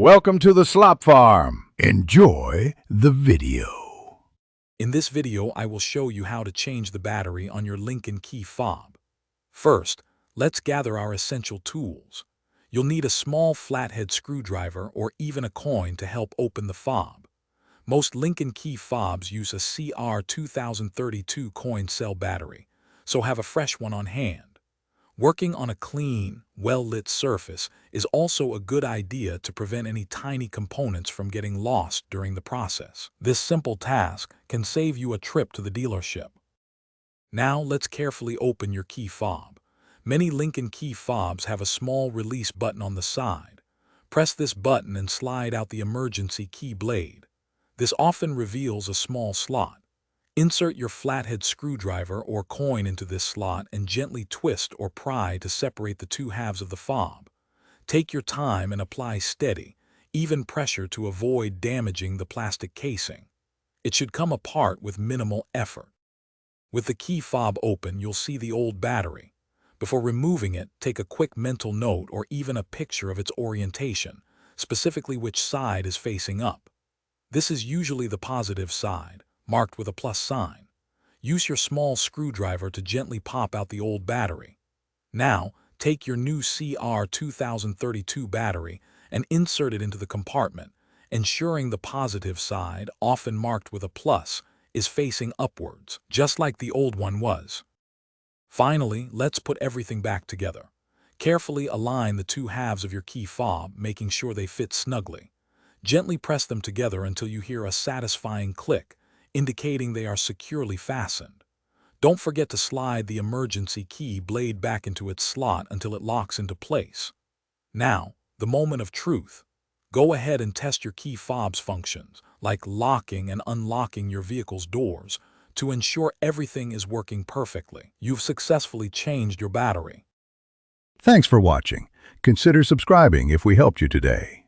Welcome to the Slop Farm. Enjoy the video. In this video, I will show you how to change the battery on your Lincoln Key fob. First, let's gather our essential tools. You'll need a small flathead screwdriver or even a coin to help open the fob. Most Lincoln Key fobs use a CR2032 coin cell battery, so have a fresh one on hand. Working on a clean, well-lit surface is also a good idea to prevent any tiny components from getting lost during the process. This simple task can save you a trip to the dealership. Now let's carefully open your key fob. Many Lincoln Key fobs have a small release button on the side. Press this button and slide out the emergency key blade. This often reveals a small slot. Insert your flathead screwdriver or coin into this slot and gently twist or pry to separate the two halves of the fob. Take your time and apply steady, even pressure to avoid damaging the plastic casing. It should come apart with minimal effort. With the key fob open, you'll see the old battery. Before removing it, take a quick mental note or even a picture of its orientation, specifically which side is facing up. This is usually the positive side, marked with a plus sign. Use your small screwdriver to gently pop out the old battery. Now, take your new CR2032 battery and insert it into the compartment, ensuring the positive side, often marked with a plus, is facing upwards, just like the old one was. Finally, let's put everything back together. Carefully align the two halves of your key fob, making sure they fit snugly. Gently press them together until you hear a satisfying click, indicating they are securely fastened. Don't forget to slide the emergency key blade back into its slot until it locks into place. Now, the moment of truth. Go ahead and test your key fob's functions, like locking and unlocking your vehicle's doors, to ensure everything is working perfectly. You've successfully changed your battery. Thanks for watching. Consider subscribing if we helped you today.